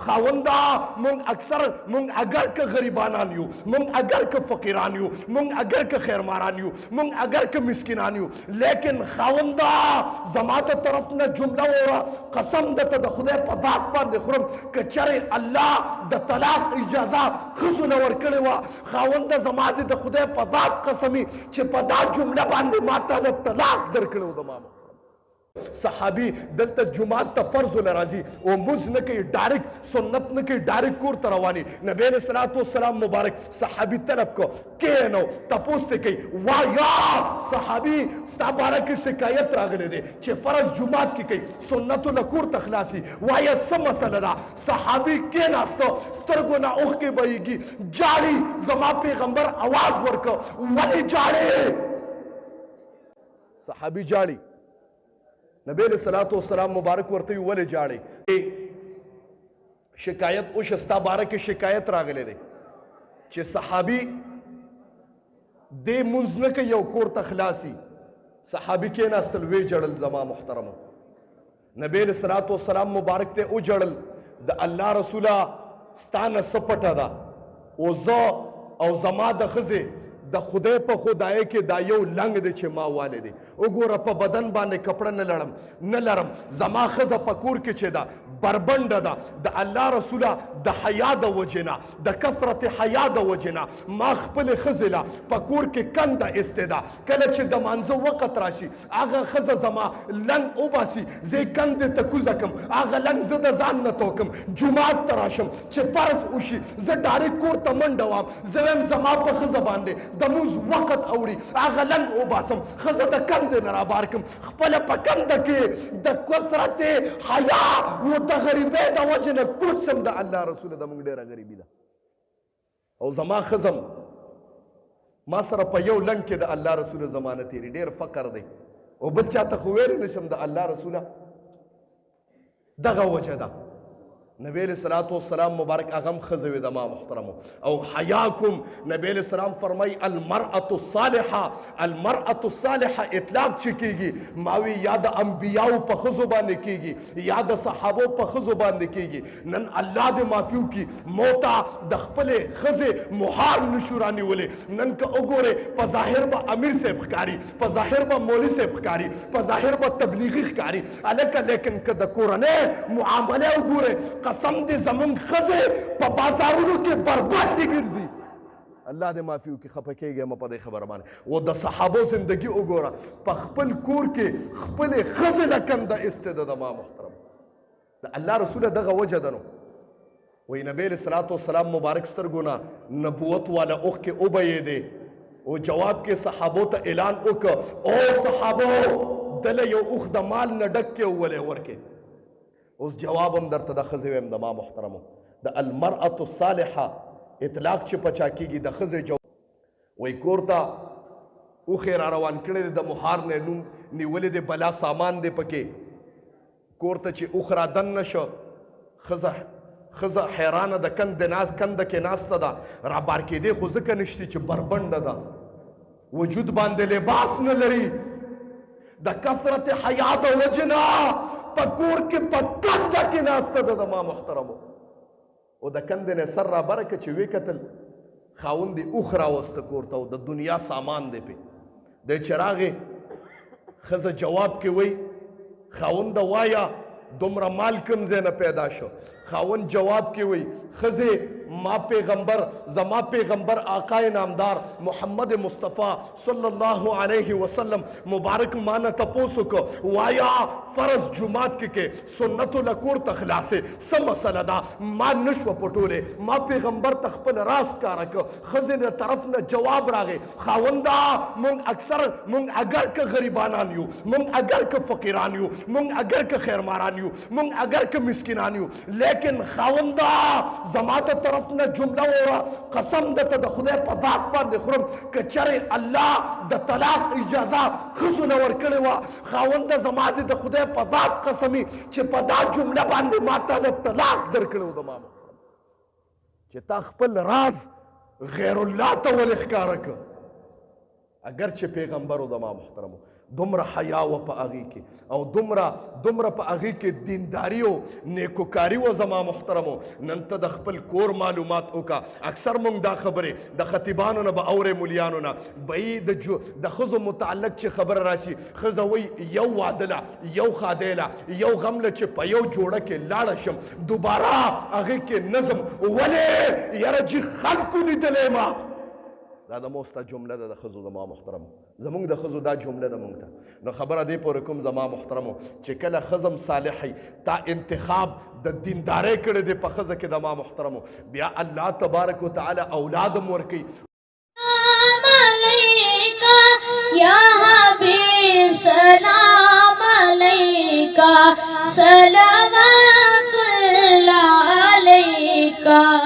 خاوندا مونږ اکثر مونږ اگر که غریبانان یو، مونږ اگر که فقیران یو، مونږ اگر که خیرماران یو، مونږ اگر که مسکینان یو، لیکن خاوندا زما د طرف نه جمله وره قسم درته د خدای په ذات باندې خورم که چرې الله د طلاق اجازه ښځو له ورکړې وه، خاونده زما دې د خدای په ذات قسمي چې په دا جمله باندې ما تعالی طلاق درکړی و زما صحابي دلته جماعت ته فرض له راځي او مونځ نه کوي، ډایرکټ سنت نه کوي، ډایرکټ کور ته رواني. نبی علیه الصلاة والسلام مبارک صحابي طلب کو کینو تپوس ته کوي وایا صحابي ستا باره کې شکایت راغلی دی چې فرض جماعت کې کوي سنتو نه کور ته خلاصي، وایا څه مسله ده؟ صحابي کېناسته سترګو نه اوښکې بهیږي، جاړي. زما پیغمبر आवाज ورکړ ولې جاړې؟ صحابي جاړي. نبی علیہ الصلوۃ والسلام مبارک ورته ولې جاړي؟ شکایت او شستا باره کې شکایت راغلی دی چې صحابي دې مونځ نه کوي یو کور ته خلاصي. صحابي کېناستل ویې جړل زما محترمو. نبی علیہ الصلوۃ والسلام مبارک ته وجړل د الله رسوله ستا نه څه پټه ده او زه او زما د ښځې د خدای په خدای کې دا یو لنګ دی چې ما والی دی. وګوره په بدن باندې کپړه نه لرم، زما ښځه په کور کې چې ده بربنډه ده د الله رسوله د حیا د وجې نه، د کثرت حیا د وجې نه ما خپلې ښځې له په کور کې کنده ایستې ده. کله چې د مانځه وخت راشي هغه ښځه زما لنګ وباسي، زه یې کندې ته کوزه کړم، هغه لنګ زه د ځان نه توکم جومات ته راشم چې فرض وشي زه ډایرکټ کور ته منډه وام، زه وایم زما په ښځه باندې د مونځ وخت اوړي، هغه لنګ وباسم ښځه د کندې نه رابار کړم، خپله په کنده کې د کثرت حیا و د غریبۍ د وجې نه کوچ سم. د الله رسوله د موږ ډېره غریبي ده او زما ښځم ما سره په یو لنګ کې د الله رسوله زمانه تېري، ډېر فقر دی او بل چاته خو ویلی نشم د الله رسوله. دغه وجه ده نبی علیہ الصلوۃ والسلام مبارک اغم ښځه وې د ما محترمو او حیاکم. نبی علیہ السلام فرمای المرأة الصالحه، المرأة الصالحه اطلاق چې کېږي ماوی یا د انبیاو په ښځو باندې کېږي یا د صحابو په ښځو باندې کېږي. نن الله دې معافي وکړي موته د خپلې ښځې مهار نشو رانیولی. نن که وګورې په ظاهر به امیر صاحب ښکاري، په ظاهر به مولوي صاحب ښکاري، په ظاهر به تبلیغي ښکاري هلکه، لیکن که د کورنۍ معامله وګورې قسم دې زمونږ ښځې په بازارونو کې بربادې ګرځي. الله دې معافي وکړي، خفه کېږم په دې خبره باندې. و د صحابو زندگی وګوره، په خپل کور کې خپلې ښځې له کنده ایستې ده د ما محترم. د الله رسوله دغه وجه ده نو وایي نبی علیہ الصلوۃ والسلام مبارک سترګو نه نبوت والا اوښکې وبهېدې او جواب کې صحابو ته اعلان وکړه او صحابو دله یو اوښ د مال نه ډک کې وولې ورکې. اوس جواب هم درته د ښځې ویم د ما محترمو د المرأة الصالحه اطلاق چې پچا کېږي د ښځې جواب وایي کور ته اوښې را روان کړی دی د مهار نه نوم نیولی دی بلا سامان دی پکې. کور ته چې اوښ را دن نه شو ښځه حیرانه د کنده کې ناسته ده، را بار کېدې خو ځکه نشتي چې بربنډه ده، وجود باندې لباس نه لري، د کثرت حیا د وجې نه په کور کې په کنده کې ناسته ده د ما محترمو. او د کندې نه سر را بره که چې ویې کتل خاوند یې اوښ راوسته کور ته او د دنیا سامان دی پې. دی چې راغې ښځه جواب کې وایي خاونده وایه دومره مال کوم ځای نه پیدا شو؟ خاوند جواب کې وایي ښځې ما پیغمبر زما پیغمبر آقای نامدار محمد مصطفیٰ صلی اللہ علیہ وسلم مبارک مانا تپوس کو وایا فرض جماعت کے سنت لکور تخلاصے سم مسئلہ دا ما نشو پٹولے ما پیغمبر تخپل راس کارک خزن طرف نہ جواب راگے خاوندا مونگ اکثر مونگ اگر که غریبانان یو مونگ اگر که فقیران یو مونگ اگر که خیرماران یو مونگ اگر که مسکنان یو لیکن خاوندا زمات طرف نہ جملہ ہو قسم دتا دا خدای پا ذات پر نخورم کہ چرے اللہ دا طلاق اجازہ خزن ورکڑے وا خاوند زمات دا خدای پا ذات قسمی چھ پا دا جملہ باندے ماتا لے طلاق در کڑے ہو دا ماما چھ تا خپل راز غیر اللہ تا والاخکارک اگرچہ پیغمبر ہو دا ماما محترمو دومره حیا و په هغې کې او دومره په هغې کې دینداري او نیکوکاري و زما محترمو. نن ته د خپل کور معلومات وکړه. اکثر مونږ دا خبرې د خطیبانو نه به اورې، مولیانو نه به یې د ښځو متعلق چې خبره راشي، ښځه وایي یو واده له، یو ښادۍ له، یو غم له چې په یو جوړه کې لاړه شم دوباره هغې کې نظم. ولې یاره چې خلکو لیدلی ما. دا د موسته جمله ده د ښځو زما محترمو. زمونږ د ښځو دا جمله ده مونږ ته. نو خبره دې پورې کوم زما محترمو چې کله ښځم صالحی تا انتخاب د دیندارۍ کړی دی په ښځه کې زما محترمو، بیا الله تبارک وتعالی اولادم ورکوي. سلام علیکہ یا حبیب، سلام علیکہ، صلوات اللہ علیکہ.